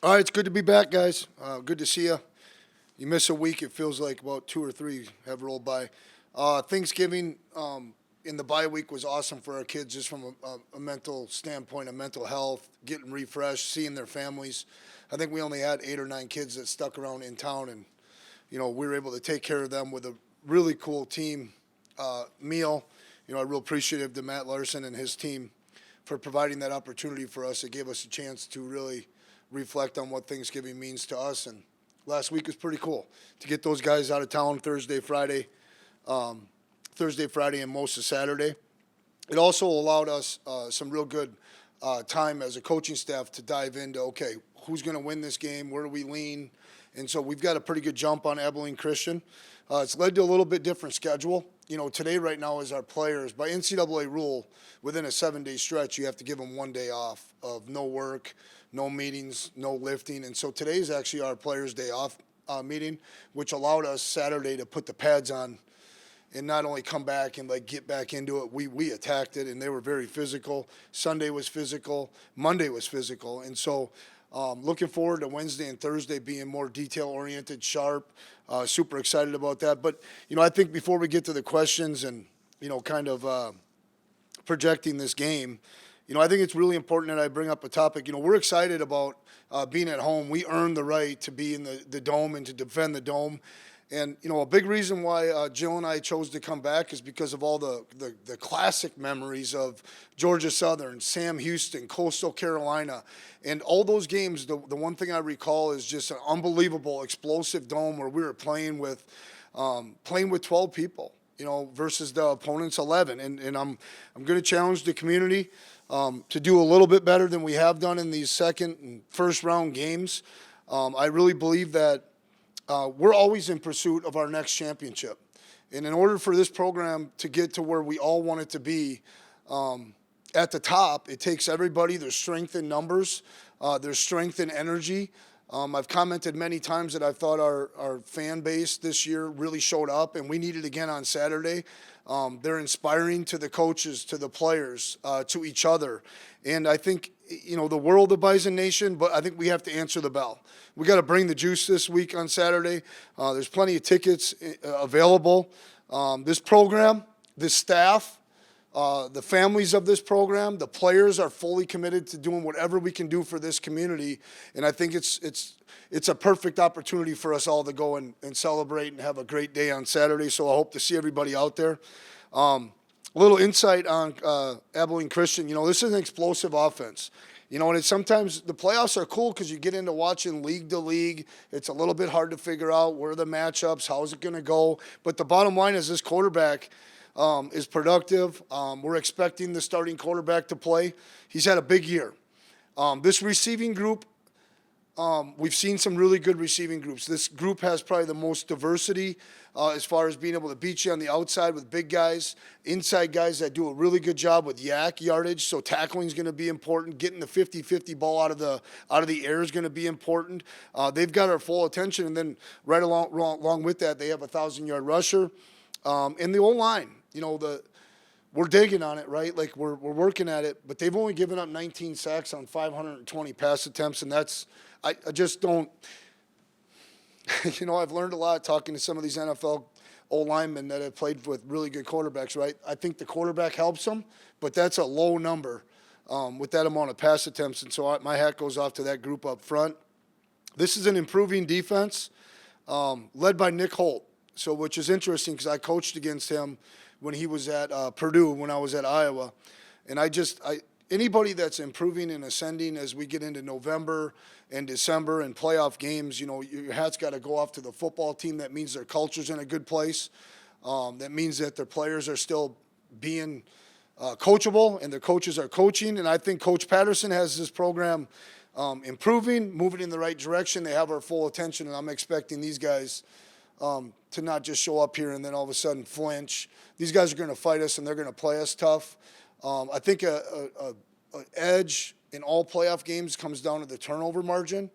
All right, it's good to be back, guys. Good to see you. You miss a week, it feels like about two or three have rolled by. Thanksgiving in the bye week was awesome for our kids, just from a mental standpoint, a mental health, getting refreshed, seeing their families. I think we only had 8 or 9 kids that stuck around in town, and we were able to take care of them with a really cool team meal. I'm real appreciative to Matt Larson and his team for providing that opportunity for us. It gave us a chance to really reflect on what Thanksgiving means to us. And last week was pretty cool to get those guys out of town Thursday, Friday, and most of Saturday. It also allowed us some real good time as a coaching staff to dive into, okay, who's going to win this game? Where do we lean? And so we've got a pretty good jump on Abilene Christian. It's led to a little bit different schedule. Today right now is our players. By NCAA rule, within a 7-day stretch, you have to give them 1 day off of no work, no meetings, no lifting. And so today is actually our players' day off meeting, which allowed us Saturday to put the pads on and not only come back and get back into it. We attacked it, and they were very physical. Sunday was physical. Monday was physical. And so looking forward to Wednesday and Thursday being more detail-oriented, sharp. Super excited about that. But, I think before we get to the questions and, kind of projecting this game, I think it's really important that I bring up a topic. We're excited about being at home. We earned the right to be in the Dome and to defend the Dome. And, a big reason why Jill and I chose to come back is because of all the classic memories of Georgia Southern, Sam Houston, Coastal Carolina. And all those games, the one thing I recall is just an unbelievable, explosive Dome where we were playing with 12 people, versus the opponent's 11. And I'm going to challenge the community to do a little bit better than we have done in these second and first round games. I really believe that we're always in pursuit of our next championship. And in order for this program to get to where we all want it to be at the top, it takes everybody. There's strength in numbers. There's strength in energy. I've commented many times that I thought our fan base this year really showed up, and we need it again on Saturday. They're inspiring to the coaches, to the players, to each other. And I think, the world of Bison Nation, but I think we have to answer the bell. We got to bring the juice this week on Saturday. There's plenty of tickets available. This program, this staff, the families of this program, the players are fully committed to doing whatever we can do for this community. And I think it's a perfect opportunity for us all to go and celebrate and have a great day on Saturday. So I hope to see everybody out there. A little insight on Abilene Christian. This is an explosive offense. And it's sometimes the playoffs are cool because you get into watching league to league. It's a little bit hard to figure out where are the matchups, how is it going to go. But the bottom line is this quarterback is productive. We're expecting the starting quarterback to play. He's had a big year. This receiving group, we've seen some really good receiving groups. This group has probably the most diversity as far as being able to beat you on the outside with big guys, inside guys that do a really good job with yak yardage. So tackling is going to be important. Getting the 50-50 ball out of the air is going to be important. They've got our full attention, and then right along with that, they have a 1,000-yard rusher. And the O-line, we're digging on it, right? We're working at it, but they've only given up 19 sacks on 520 pass attempts, and I just don't. I've learned a lot talking to some of these NFL O-linemen that have played with really good quarterbacks, right? I think the quarterback helps them, but that's a low number with that amount of pass attempts, and so my hat goes off to that group up front. This is an improving defense led by Nick Holt, which is interesting because I coached against him when he was at Purdue, when I was at Iowa, and anybody that's improving and ascending as we get into November and December and playoff games, your hat's got to go off to the football team. That means their culture's in a good place. That means that their players are still being coachable and their coaches are coaching. And I think Coach Patterson has this program improving, moving in the right direction. They have our full attention, and I'm expecting these guys to not just show up here and then all of a sudden flinch. These guys are going to fight us, and they're going to play us tough. I think an edge in all playoff games comes down to the turnover margin.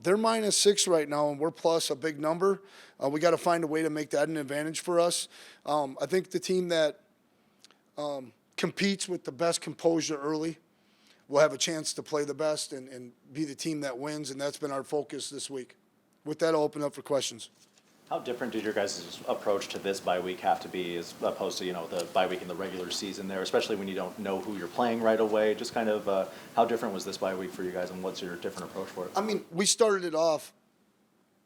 They're -6 right now, and we're plus a big number. We got to find a way to make that an advantage for us. I think the team that competes with the best composure early, we'll have a chance to play the best and be the team that wins, and that's been our focus this week. With that, I'll open up for questions. How different did your guys' approach to this bye week have to be as opposed to, the bye week in the regular season there, especially when you don't know who you're playing right away? Just kind of how different was this bye week for you guys, and what's your different approach for it? I mean, we started it off.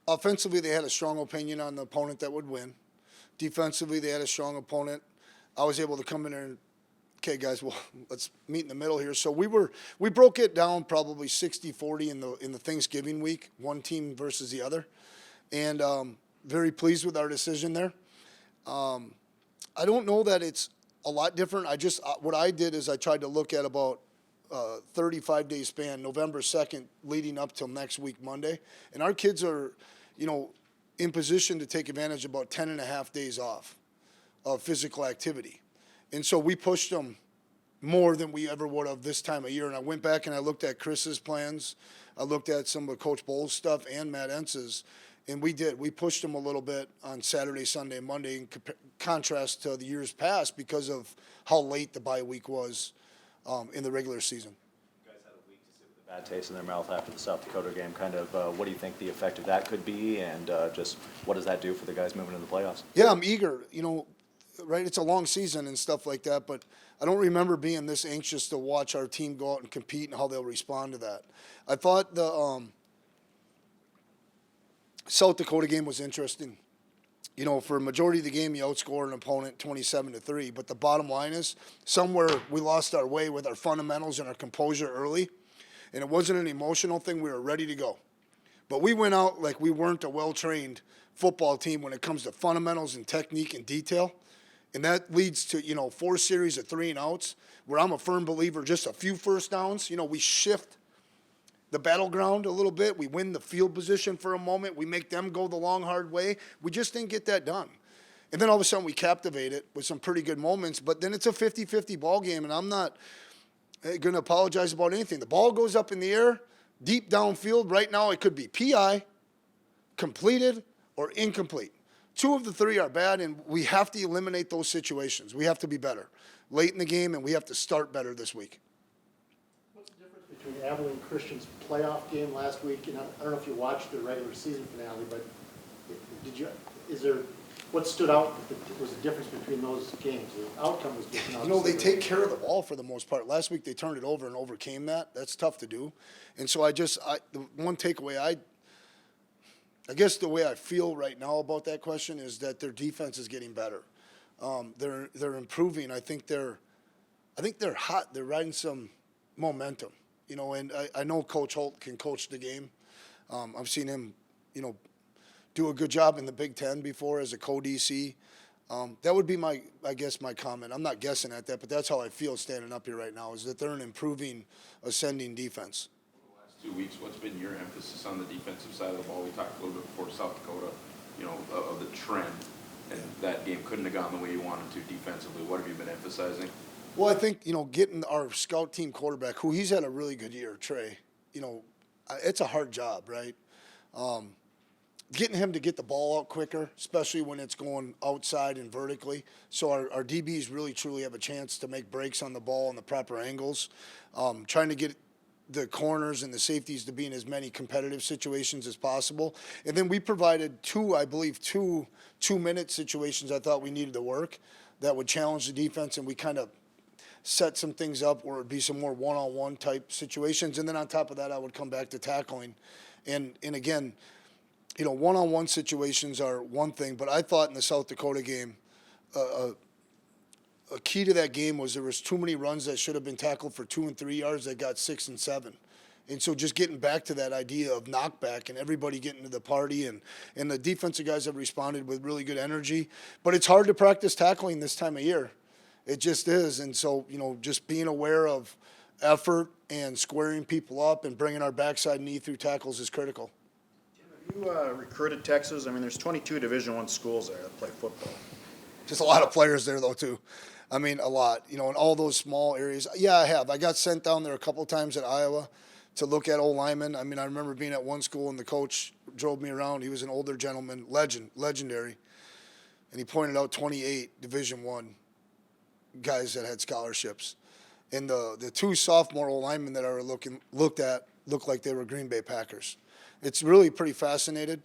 Offensively, they had a strong opinion on the opponent that would win. Defensively, they had a strong opponent. I was able to come in there and, okay, guys, well, let's meet in the middle here. So we broke it down probably 60-40 in the Thanksgiving week, one team versus the other, and very pleased with our decision there. I don't know that it's a lot different. What I did is I tried to look at about 35-day span, November 2nd, leading up till next week, Monday. And our kids are, in position to take advantage of about 10 and a half days off of physical activity. And so we pushed them more than we ever would have this time of year. And I went back and I looked at Chris's plans. I looked at some of Coach Bowles' stuff and Matt Entz's. And we pushed them a little bit on Saturday, Sunday, and Monday in contrast to the years past because of how late the bye week was in the regular season. You guys had a week to sit with a bad taste in their mouth after the South Dakota game. Kind of what do you think the effect of that could be, and just what does that do for the guys moving into the playoffs? Yeah, I'm eager. Right, it's a long season and stuff like that, but I don't remember being this anxious to watch our team go out and compete and how they'll respond to that. I thought the South Dakota game was interesting. For a majority of the game, you outscore an opponent 27-3. But the bottom line is, somewhere we lost our way with our fundamentals and our composure early, and it wasn't an emotional thing. We were ready to go, but we went out like we weren't a well-trained football team when it comes to fundamentals and technique and detail, and that leads to 4 series of 3 and outs. Where I'm a firm believer, just a few first downs. We shift the battleground a little bit. We win the field position for a moment. We make them go the long, hard way. We just didn't get that done. And then all of a sudden we captivate it with some pretty good moments, but then it's a 50-50 ball game, and I'm not going to apologize about anything. The ball goes up in the air, deep downfield. Right now it could be PI, completed, or incomplete. 2 of the 3 are bad, and we have to eliminate those situations. We have to be better late in the game, and we have to start better this week. Between Abilene Christian's playoff game last week, and I don't know if you watched the regular season finale, but what stood out was the difference between those games? The outcome was different. They take care of the ball for the most part. Last week they turned it over and overcame that. That's tough to do. And so the one takeaway I guess the way I feel right now about that question is that their defense is getting better. They're improving. I think they're hot. They're riding some momentum. And I know Coach Holt can coach the game. I've seen him, do a good job in the Big Ten before as a co-DC. That would be my comment. I'm not guessing at that, but that's how I feel standing up here right now, is that they're an improving, ascending defense. Over the last 2 weeks, what's been your emphasis on the defensive side of the ball? We talked a little bit before South Dakota, of the trend, and that game couldn't have gone the way you wanted to defensively. What have you been emphasizing? Well, I think, getting our scout team quarterback, who he's had a really good year, Trey, it's a hard job, right? Getting him to get the ball out quicker, especially when it's going outside and vertically. So our DBs really, truly have a chance to make breaks on the ball in the proper angles. Trying to get the corners and the safeties to be in as many competitive situations as possible. And then we provided 2-minute situations I thought we needed to work that would challenge the defense, and we kind of set some things up where it would be some more one-on-one type situations. And then on top of that, I would come back to tackling. And again, one-on-one situations are one thing, but I thought in the South Dakota game, a key to that game was there was too many runs that should have been tackled for 2 and 3 yards that got 6 and 7. And so just getting back to that idea of knockback and everybody getting to the party, and the defensive guys have responded with really good energy. But it's hard to practice tackling this time of year. It just is. And so, just being aware of effort and squaring people up and bringing our backside knee through tackles is critical. Tim, have you recruited Texas? I mean, there's 22 Division I schools there that play football. Just a lot of players there, though, too. I mean, a lot, in all those small areas. Yeah, I have. I got sent down there a couple of times at Iowa to look at O-linemen. I mean, I remember being at one school and the coach drove me around. He was an older gentleman, legendary. And he pointed out 28 Division I guys that had scholarships. And the two sophomore linemen that are looked at look like they were Green Bay Packers. It's really pretty fascinating.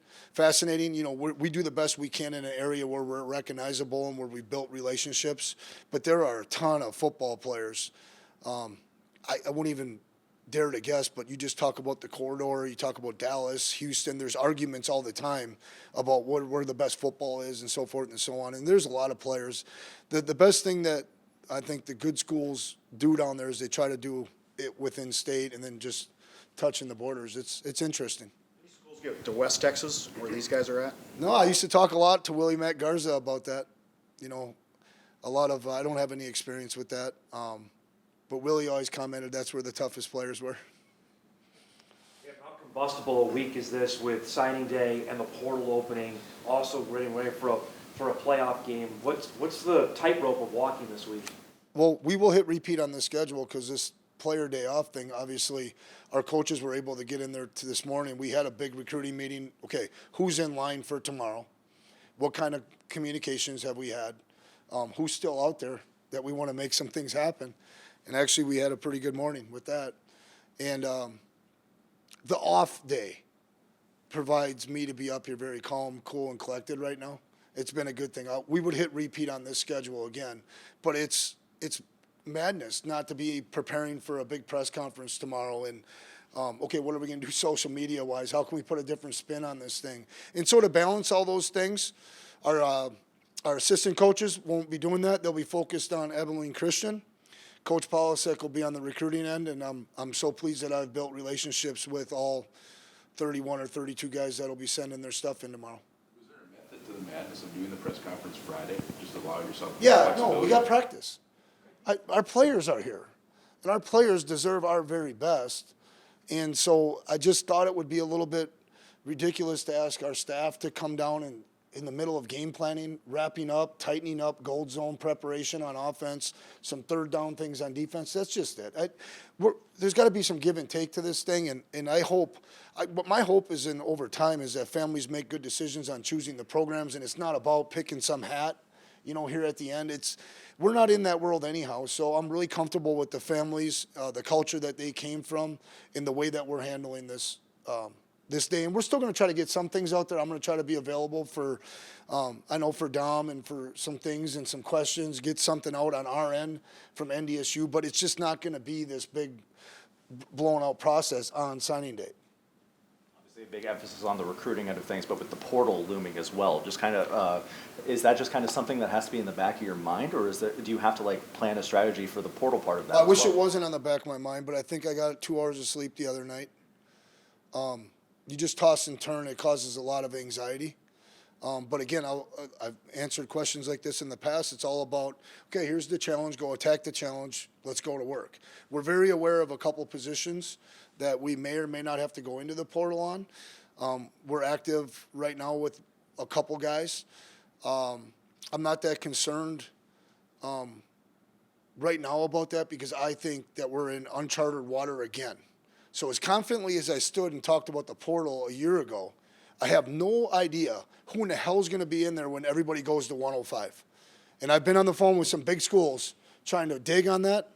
You know, we do the best we can in an area where we're recognizable and where we built relationships. But there are a ton of football players. I wouldn't even dare to guess, but you just talk about the corridor, you talk about Dallas, Houston. There's arguments all the time about where the best football is and so forth and so on. And there's a lot of players. The best thing that I think the good schools do down there is they try to do it within state and then just touching the borders. It's interesting. Schools get to West Texas, where these guys are at? No, I used to talk a lot to Willie Matt Garza about that. You know, a lot of I don't have any experience with that. But Willie always commented that's where the toughest players were. Yeah, how combustible a week is this with signing day and the portal opening, also getting ready for a playoff game? What's the tightrope of walking this week? Well, we will hit repeat on the schedule because this player day off thing, obviously, our coaches were able to get in there to this morning. We had a big recruiting meeting. Okay, who's in line for tomorrow? What kind of communications have we had? Who's still out there that we want to make some things happen? And actually, we had a pretty good morning with that. And the off day provides me to be up here very calm, cool, and collected right now. It's been a good thing. We would hit repeat on this schedule again, but it's madness not to be preparing for a big press conference tomorrow and okay, what are we going to do social media wise? How can we put a different spin on this thing? And so to balance all those things, our assistant coaches won't be doing that. They'll be focused on Abilene Christian. Coach Polasek will be on the recruiting end, and I'm so pleased that I've built relationships with all 31 or 32 guys that'll be sending their stuff in tomorrow. Was there a method to the madness of doing the press conference Friday? Just allow yourself Yeah, no, we got practice. Our players are here, and our players deserve our very best. And so I just thought it would be a little bit ridiculous to ask our staff to come down and in the middle of game planning, wrapping up, tightening up, gold zone preparation on offense, some third down things on defense. That's just it. There's got to be some give and take to this thing, and I hope, what my hope is in over time is that families make good decisions on choosing the programs, and it's not about picking some hat, you know, here at the end. We're not in that world anyhow, so I'm really comfortable with the families, the culture that they came from, and the way that we're handling this this day. And we're still going to try to get some things out there. I'm going to try to be available for, I know for Dom and for some things and some questions, get something out on our end from NDSU, but it's just not going to be this big blown out process on signing day. Obviously, a big emphasis on the recruiting end of things, but with the portal looming as well, just kind of, is that just kind of something that has to be in the back of your mind, or do you have to like plan a strategy for the portal part of that? I wish it wasn't on the back of my mind, but I think I got 2 hours of sleep the other night. You just toss and turn, it causes a lot of anxiety. But again, I've answered questions like this in the past. It's all about, okay, here's the challenge, go attack the challenge, let's go to work. We're very aware of a couple positions that we may or may not have to go into the portal on. We're active right now with a couple guys. I'm not that concerned right now about that because I think that we're in uncharted water again. So as confidently as I stood and talked about the portal a year ago, I have no idea who in the hell is going to be in there when everybody goes to 105. And I've been on the phone with some big schools trying to dig on that.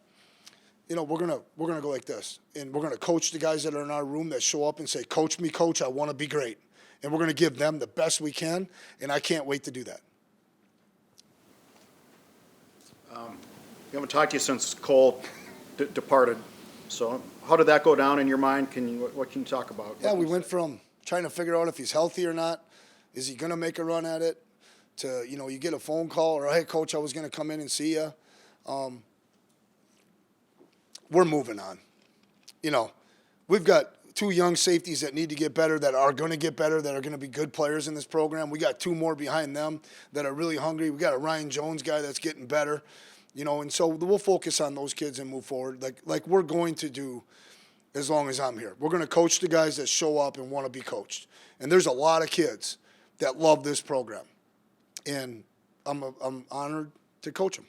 You know, we're gonna go like this, and we're gonna coach the guys that are in our room that show up and say, "Coach me, coach. I want to be great," and we're gonna give them the best we can. And I can't wait to do that. We haven't talked to you since Cole departed. So how did that go down in your mind? What can you talk about? Yeah, we went from trying to figure out if he's healthy or not, is he going to make a run at it, to, you know, you get a phone call or, hey, coach, I was going to come in and see you. We're moving on. You know, we've got 2 young safeties that need to get better, that are going to get better, that are going to be good players in this program. We got 2 more behind them that are really hungry. We got a Ryan Jones guy that's getting better. You know, and so we'll focus on those kids and move forward like we're going to do as long as I'm here. We're going to coach the guys that show up and want to be coached. And there's a lot of kids that love this program. And I'm honored to coach them.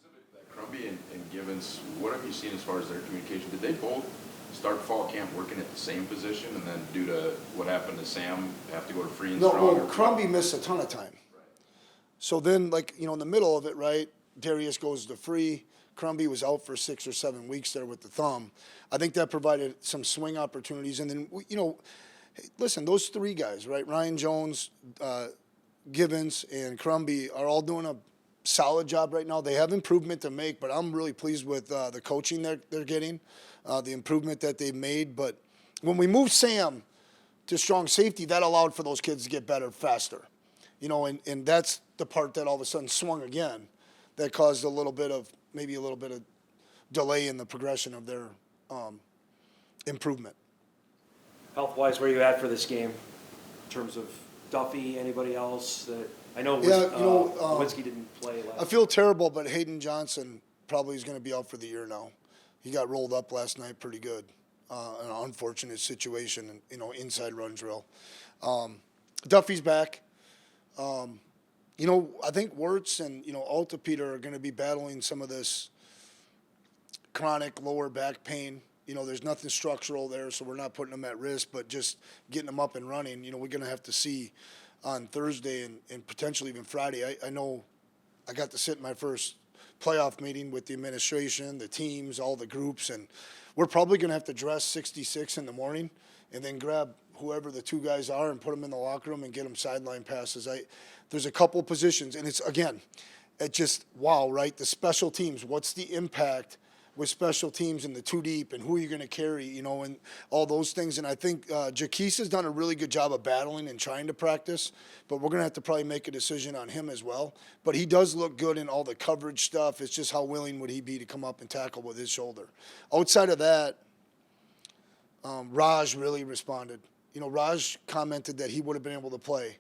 Specific to Crumby and Givens, what have you seen as far as their communication? Did they both start fall camp working at the same position, and then due to what happened to Sam, have to go to free and No, strong? well, Crumby missed a ton of time. Right. So then, like, you know, in the middle of it, right, Darius goes to free, Crumby was out for 6 or 7 weeks there with the thumb. I think that provided some swing opportunities. And then, hey, listen, those three guys, right? Ryan Jones, Givens, and Crumby are all doing a solid job right now. They have improvement to make, but I'm really pleased with the coaching they're getting, the improvement that they've made. But when we moved Sam to strong safety, that allowed for those kids to get better faster. And that's the part that all of a sudden swung again. That caused maybe a little bit of delay in the progression of their improvement. Health-wise, where are you at for this game in terms of Duffy, anybody else? That I know Lewinsky didn't play last. I feel terrible, but Hayden Johnson probably is going to be out for the year now. He got rolled up last night pretty good. An unfortunate situation, inside run drill. Duffy's back. I think Wirtz and, Altapeter are going to be battling some of this chronic lower back pain. There's nothing structural there, so we're not putting them at risk, but just getting them up and running. We're going to have to see on Thursday and potentially even Friday. I know I got to sit in my first playoff meeting with the administration, the teams, all the groups, and we're probably going to have to dress 66 in the morning and then grab whoever the two guys are and put them in the locker room and get them sideline passes. There's a couple positions, and it's just, wow, right? The special teams, what's the impact with special teams in the two deep and who are you going to carry, and all those things. And I think Jaquise has done a really good job of battling and trying to practice, but we're going to have to probably make a decision on him as well. But he does look good in all the coverage stuff. It's just how willing would he be to come up and tackle with his shoulder. Outside of that, Raj really responded. Raj commented that he would have been able to play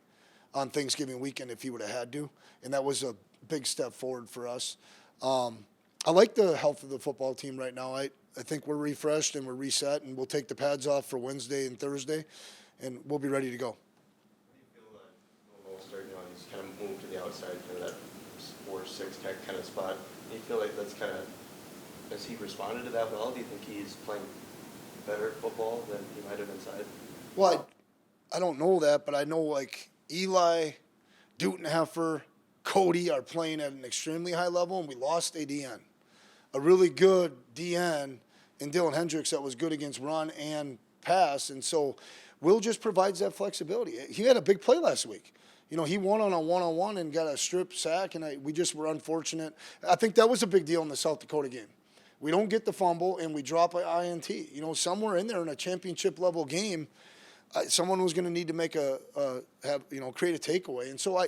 on Thanksgiving weekend if he would have had to, and that was a big step forward for us. I like the health of the football team right now. I think we're refreshed and we're reset, and we'll take the pads off for Wednesday and Thursday, and we'll be ready to go. How do you feel that starting on, he's kind of moved to the outside, kind of that 4-6 kind of spot? Do you feel like that's kind of, has he responded to that well? Do you think he's playing better football than he might have inside? Well, I don't know that, but I know like Eli, Dutenheffer, Cody are playing at an extremely high level, and we lost a DN. A really good DN in Dylan Hendricks that was good against run and pass, and so Will just provides that flexibility. He had a big play last week. He won on a one-on-one and got a strip sack, and we just were unfortunate. I think that was a big deal in the South Dakota game. We don't get the fumble, and we drop an INT. Somewhere in there in a championship-level game, someone was going to need to make create a takeaway. And so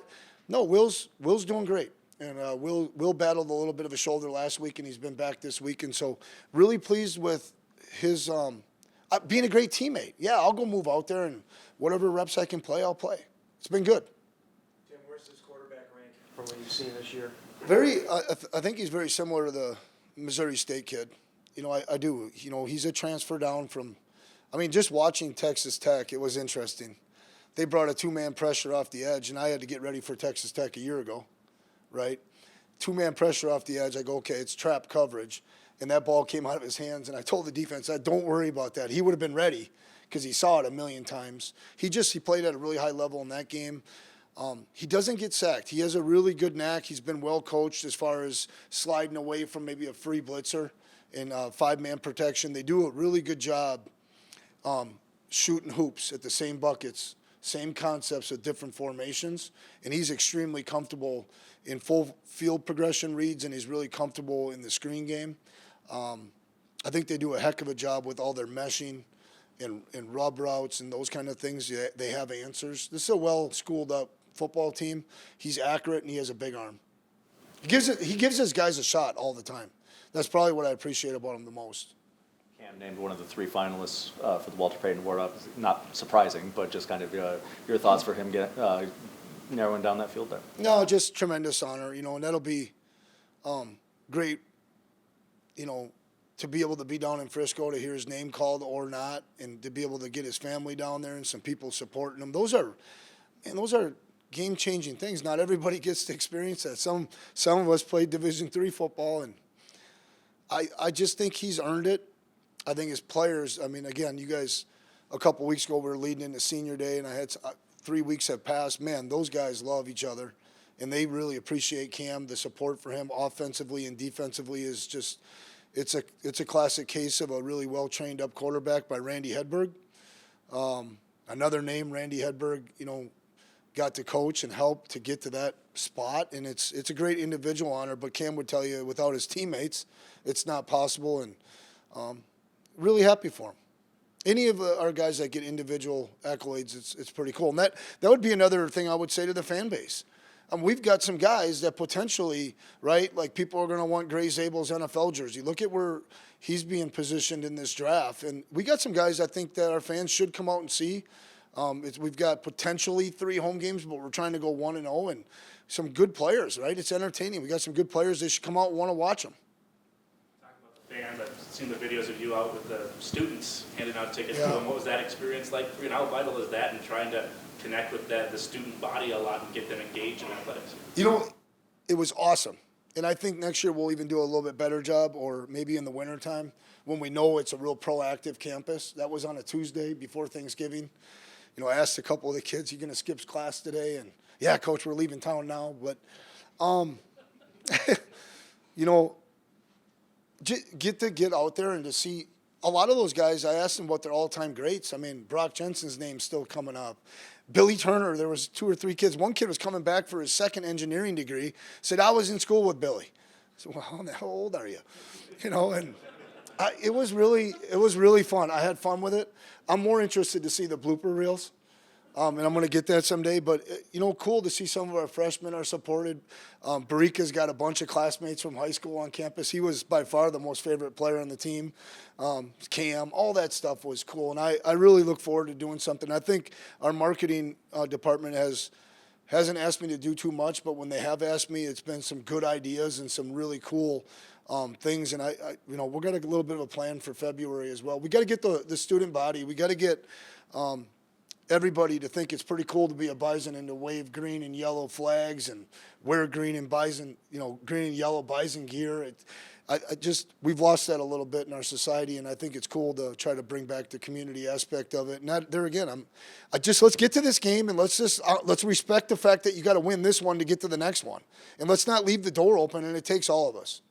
Will's doing great. And Will battled a little bit of a shoulder last week, and he's been back this week. And so really pleased with his being a great teammate. Yeah, I'll go move out there, and whatever reps I can play, I'll play. It's been good. Tim, where's this quarterback rank from what you've seen this year? I think he's very similar to the Missouri State kid. I do. He's a transfer down from just watching Texas Tech, it was interesting. They brought a two-man pressure off the edge, and I had to get ready for Texas Tech a year ago, right? Two-man pressure off the edge. I go, okay, it's trap coverage. And that ball came out of his hands, and I told the defense, don't worry about that. He would have been ready because he saw it a million times. He played at a really high level in that game. He doesn't get sacked. He has a really good knack. He's been well coached as far as sliding away from maybe a free blitzer in five-man protection. They do a really good job shooting hoops at the same buckets, same concepts with different formations, and he's extremely comfortable in full field progression reads, and he's really comfortable in the screen game. I think they do a heck of a job with all their meshing and rub routes and those kind of things. They have answers. This is a well-schooled up football team. He's accurate, and he has a big arm. He gives his guys a shot all the time. That's probably what I appreciate about him the most. Cam named one of the three finalists for the Walter Payton Award. Not surprising, but just kind of your thoughts for him narrowing down that field there. No, just tremendous honor, and that'll be great, to be able to be down in Frisco, to hear his name called or not, and to be able to get his family down there and some people supporting him. Those are game-changing things. Not everybody gets to experience that. Some of us played Division III football, and I just think he's earned it. I think as players, again, you guys, a couple weeks ago, we were leading into senior day, and I had 3 weeks have passed. Man, those guys love each other, and they really appreciate Cam. The support for him offensively and defensively is just, it's a classic case of a really well-trained up quarterback by Randy Hedberg. Another name, Randy Hedberg, got to coach and help to get to that spot, and it's a great individual honor, but Cam would tell you without his teammates, it's not possible, and really happy for him. Any of our guys that get individual accolades, it's pretty cool. And that would be another thing I would say to the fan base. We've got some guys that potentially, right, like people are going to want Gray Zabel's NFL jersey. Look at where he's being positioned in this draft. And we got some guys I think that our fans should come out and see. We've got potentially 3 home games, but we're trying to go 1-0, and some good players, right? It's entertaining. We got some good players. They should come out and want to watch them. Talking about the fans, I've seen the videos of you out with the students handing out tickets to Yeah. them. What was that experience like for you, and how vital is that in trying to connect with the student body a lot and get them engaged in athletics? It was awesome. And I think next year we'll even do a little bit better job, or maybe in the wintertime when we know it's a real proactive campus. That was on a Tuesday before Thanksgiving. I asked a couple of the kids, you going to skip class today? And, yeah, Coach, we're leaving town now. But, get out there and to see a lot of those guys. I asked them what their all-time greats. I mean, Brock Jensen's name's still coming up. Billy Turner, there was 2 or 3 kids. One kid was coming back for his 2nd engineering degree, said, I was in school with Billy. I said, well, how old are you? And it was really fun. I had fun with it. I'm more interested to see the blooper reels, and I'm going to get that someday. But, cool to see some of our freshmen are supported. Barika's got a bunch of classmates from high school on campus. He was by far the most favorite player on the team. Cam, all that stuff was cool. And I really look forward to doing something. I think our marketing department hasn't asked me to do too much, but when they have asked me, it's been some good ideas and some really cool things, and we're got a little bit of a plan for February as well. We got to get the student body. We got to get everybody to think it's pretty cool to be a Bison and to wave green and yellow flags and wear green and Bison, green and yellow Bison gear. We've lost that a little bit in our society, and I think it's cool to try to bring back the community aspect of it. And there again, let's get to this game, and let's respect the fact that you got to win this one to get to the next one, and let's not leave the door open. And it takes all of us.